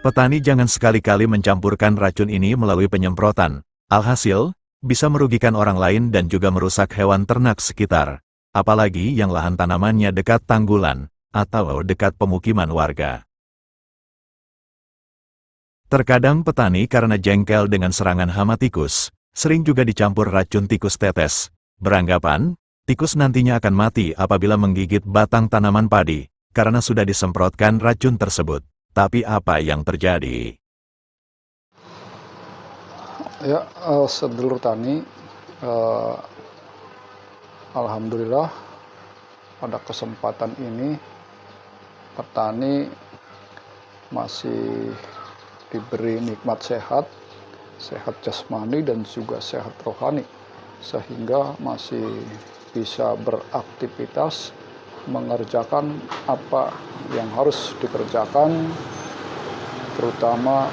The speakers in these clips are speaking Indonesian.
Petani jangan sekali-kali mencampurkan racun ini melalui penyemprotan. Alhasil, bisa merugikan orang lain dan juga merusak hewan ternak sekitar. Apalagi yang lahan tanamannya dekat tanggulan atau dekat pemukiman warga. Terkadang petani karena jengkel dengan serangan hama tikus, sering juga dicampur racun tikus tetes. Beranggapan, tikus nantinya akan mati apabila menggigit batang tanaman padi, karena sudah disemprotkan racun tersebut. Tapi apa yang terjadi? Ya, sedulur tani, alhamdulillah pada kesempatan ini petani masih diberi nikmat sehat jasmani dan juga sehat rohani, sehingga masih bisa beraktivitas mengerjakan apa yang harus dikerjakan, terutama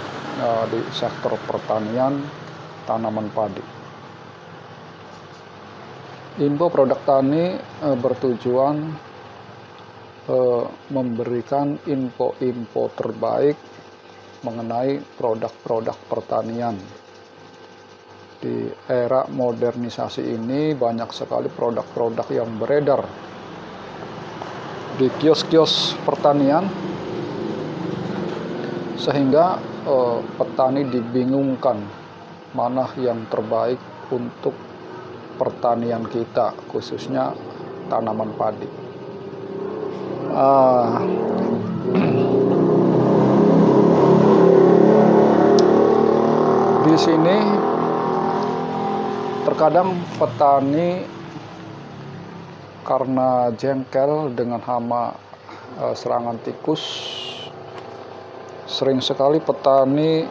di sektor pertanian tanaman padi. Info Produk Tani bertujuan memberikan info-info terbaik mengenai produk-produk pertanian. Di era modernisasi ini banyak sekali produk-produk yang beredar di kios-kios pertanian, sehingga petani dibingungkan mana yang terbaik untuk pertanian kita, khususnya tanaman padi. Di sini terkadang petani karena jengkel dengan hama serangan tikus, sering sekali petani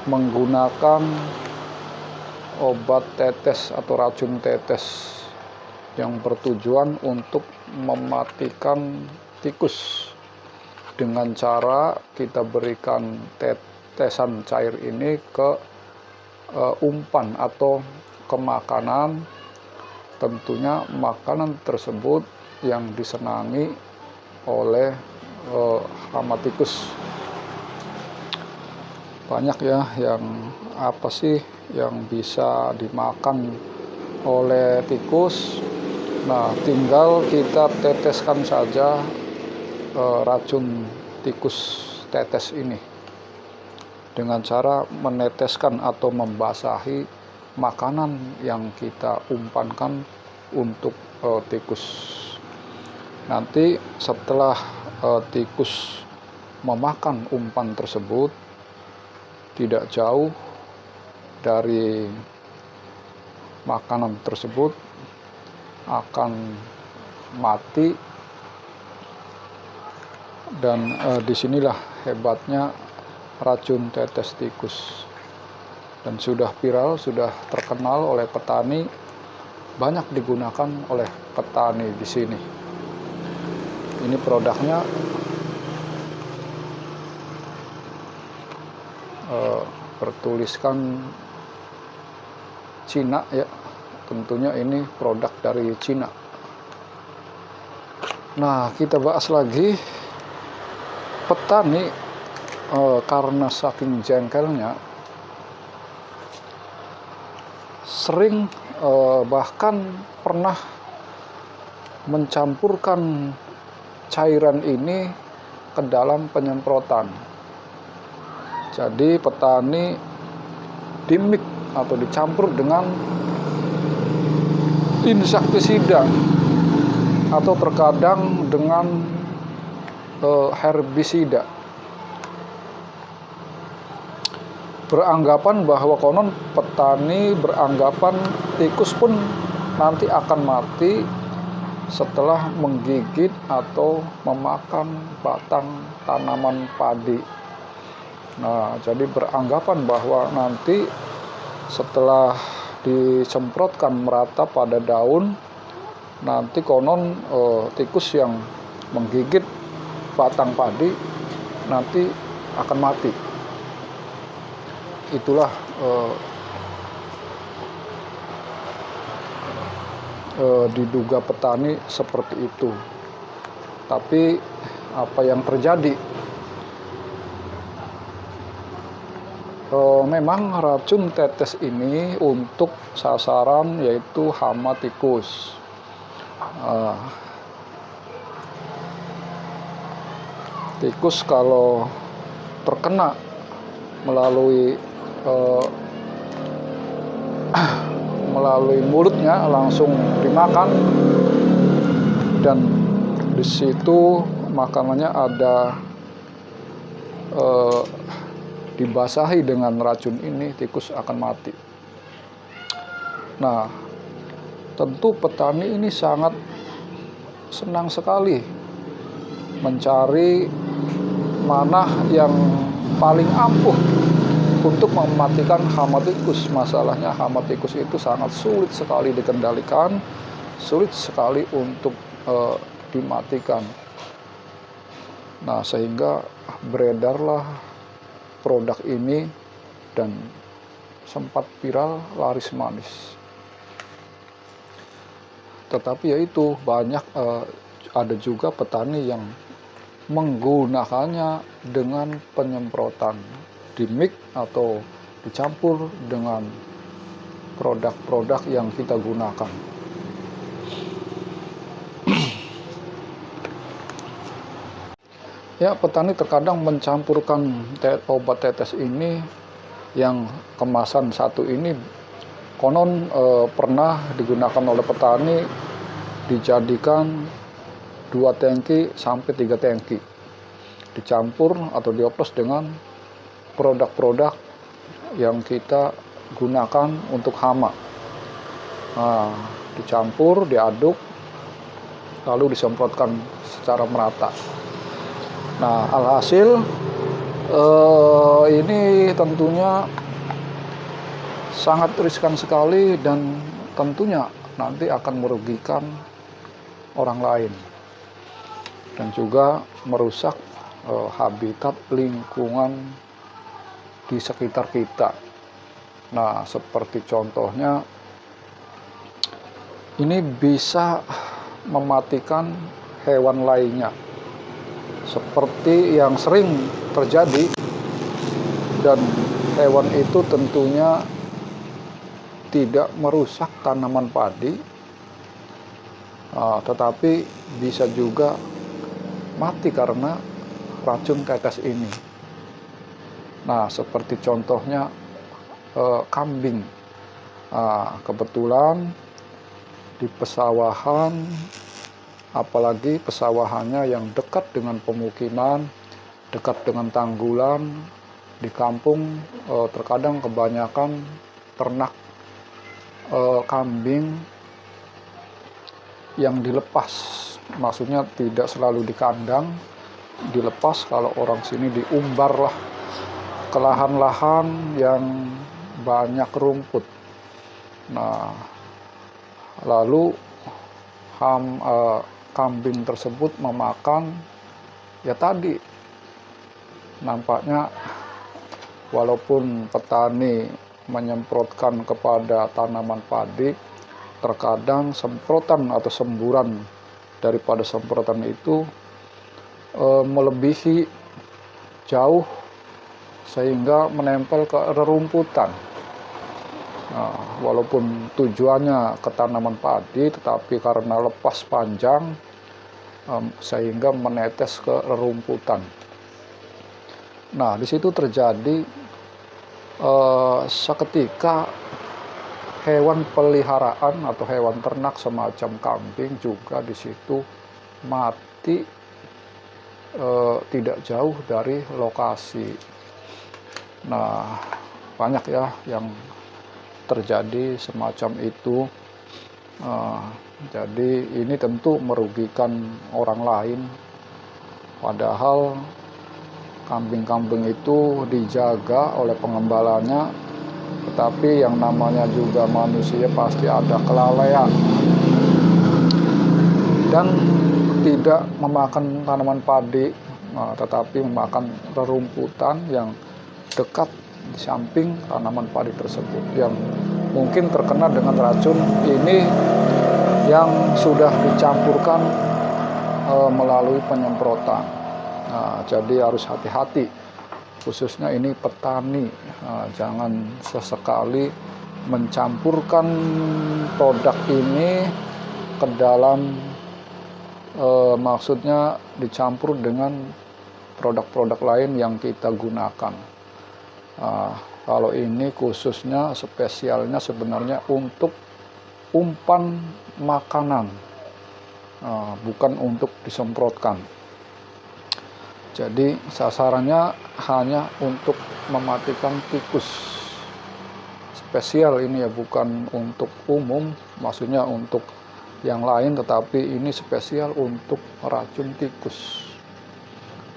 menggunakan obat tetes atau racun tetes yang bertujuan untuk mematikan tikus. Dengan cara kita berikan tetesan cair ini ke umpan atau ke makanan. Tentunya makanan tersebut yang disenangi oleh hama tikus. Banyak ya yang apa sih yang bisa dimakan oleh tikus. Nah, tinggal kita teteskan saja racun tikus tetes ini dengan cara meneteskan atau membasahi makanan yang kita umpankan untuk tikus. Nanti setelah tikus memakan umpan tersebut, tidak jauh dari makanan tersebut akan mati. Dan disinilah hebatnya racun tetes tikus, dan sudah viral, sudah terkenal oleh petani, banyak digunakan oleh petani di sini. Ini produknya bertuliskan Cina ya, tentunya ini produk dari Cina. Nah, kita bahas lagi petani karena saking jengkelnya sering bahkan pernah mencampurkan cairan ini ke dalam penyemprotan. Jadi petani dimix atau dicampur dengan insektisida atau terkadang dengan herbisida. Beranggapan bahwa konon petani beranggapan tikus pun nanti akan mati setelah menggigit atau memakan batang tanaman padi. Nah, jadi beranggapan bahwa nanti setelah disemprotkan merata pada daun, nanti konon tikus yang menggigit batang padi nanti akan mati. Itulah diduga petani seperti itu. Tapi apa yang terjadi? memang racun tetes ini untuk sasaran yaitu hama tikus. Tikus kalau terkena melalui mulutnya langsung dimakan, dan di situ makanannya ada dibasahi dengan racun ini, tikus akan mati. Nah, tentu petani ini sangat senang sekali mencari mana yang paling ampuh untuk mematikan hama tikus. Masalahnya hama tikus itu sangat sulit sekali dikendalikan, sulit sekali untuk dimatikan. Nah, sehingga beredarlah produk ini dan sempat viral, laris manis. Tetapi yaitu banyak ada juga petani yang menggunakannya dengan penyemprotan, dimix atau dicampur dengan produk-produk yang kita gunakan. Ya, petani terkadang mencampurkan obat tetes ini, yang kemasan satu ini konon pernah digunakan oleh petani, dijadikan 2 tangki sampai 3 tangki, dicampur atau dioplos dengan produk-produk yang kita gunakan untuk hama. Nah, dicampur, diaduk, lalu disemprotkan secara merata. Nah, alhasil ini tentunya sangat riskan sekali dan tentunya nanti akan merugikan orang lain dan juga merusak habitat lingkungan di sekitar kita. Nah, seperti contohnya ini bisa mematikan hewan lainnya, seperti yang sering terjadi, dan hewan itu tentunya tidak merusak tanaman padi, tetapi bisa juga mati karena racun tetes ini. Nah, seperti contohnya kambing. Kebetulan di pesawahan, apalagi pesawahannya yang dekat dengan pemukiman, dekat dengan tanggulan, di kampung terkadang kebanyakan ternak kambing yang dilepas, maksudnya tidak selalu di kandang, dilepas. Kalau orang sini diumbar lah ke lahan-lahan yang banyak rumput. Nah, lalu kambing tersebut memakan, ya tadi nampaknya walaupun petani menyemprotkan kepada tanaman padi, terkadang semprotan atau semburan daripada semprotan itu melebihi jauh sehingga menempel ke rerumputan. Nah, walaupun tujuannya ke tanaman padi, tetapi karena lepas panjang sehingga menetes ke rerumputan. Nah, di situ terjadi seketika hewan peliharaan atau hewan ternak semacam kambing juga di situ mati tidak jauh dari lokasi. Nah, banyak ya yang terjadi semacam itu. Jadi ini tentu merugikan orang lain, padahal kambing-kambing itu dijaga oleh pengembalanya, tetapi yang namanya juga manusia pasti ada kelalaian dan tidak memakan tanaman padi, tetapi memakan rerumputan yang dekat di samping tanaman padi tersebut, yang mungkin terkena dengan racun ini yang sudah dicampurkan melalui penyemprotan. Nah, jadi harus hati-hati khususnya ini petani, jangan sesekali mencampurkan produk ini ke dalam, maksudnya dicampur dengan produk-produk lain yang kita gunakan. Kalau ini khususnya spesialnya sebenarnya untuk umpan makanan, bukan untuk disemprotkan. Jadi sasarannya hanya untuk mematikan tikus. Spesial ini ya, bukan untuk umum, maksudnya untuk yang lain, tetapi ini spesial untuk racun tikus.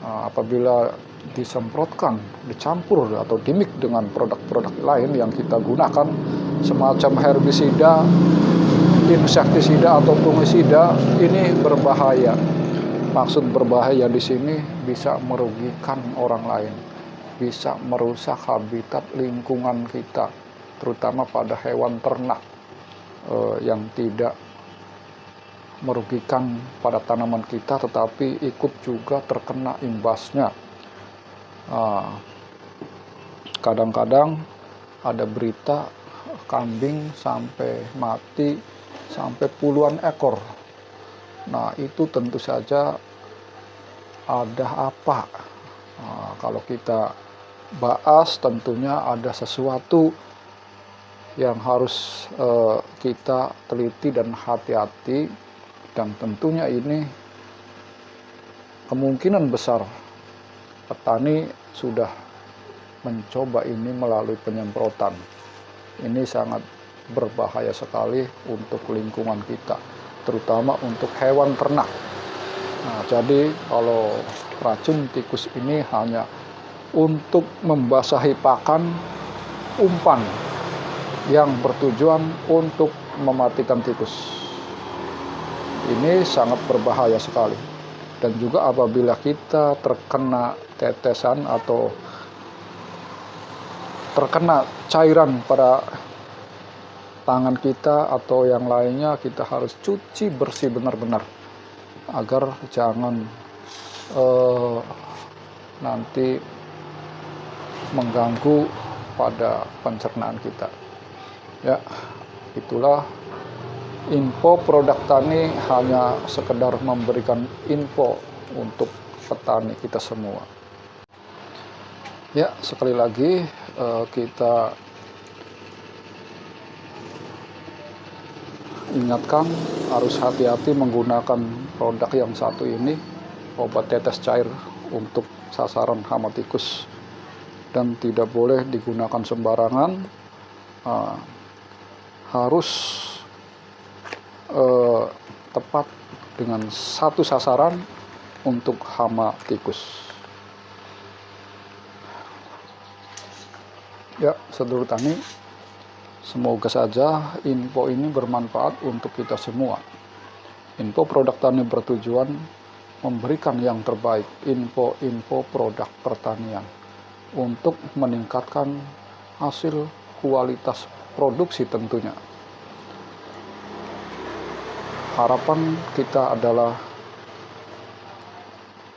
Apabila disemprotkan, dicampur atau dimix dengan produk-produk lain yang kita gunakan, semacam herbisida, insektisida atau fungisida, ini berbahaya. Maksud berbahaya di sini bisa merugikan orang lain, bisa merusak habitat lingkungan kita, terutama pada hewan ternak yang tidak merugikan pada tanaman kita, tetapi ikut juga terkena imbasnya. Kadang-kadang ada berita kambing sampai mati sampai puluhan ekor. Nah, itu tentu saja ada apa? Kalau kita bahas, tentunya ada sesuatu yang harus kita teliti dan hati-hati, dan tentunya ini kemungkinan besar petani sudah mencoba ini melalui penyemprotan. Ini sangat berbahaya sekali untuk lingkungan kita, terutama untuk hewan ternak. Nah, jadi kalau racun tikus ini hanya untuk membasahi pakan umpan yang bertujuan untuk mematikan tikus. Ini sangat berbahaya sekali. Dan juga apabila kita terkena tetesan atau terkena cairan pada tangan kita atau yang lainnya, kita harus cuci bersih benar-benar agar jangan nanti mengganggu pada pencernaan kita. Ya, itulah info produk tani, hanya sekedar memberikan info untuk petani kita semua. Ya, sekali lagi kita ingatkan harus hati-hati menggunakan produk yang satu ini, obat tetes cair untuk sasaran hama tikus, dan tidak boleh digunakan sembarangan. Harus tepat dengan satu sasaran untuk hama tikus. Ya, sedulur tani, semoga saja info ini bermanfaat untuk kita semua. Info produk tani bertujuan memberikan yang terbaik, info-info produk pertanian untuk meningkatkan hasil kualitas produksi tentunya. Harapan kita adalah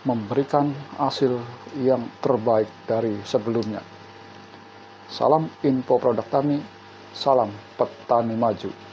memberikan hasil yang terbaik dari sebelumnya. Salam info produk tani, salam petani maju.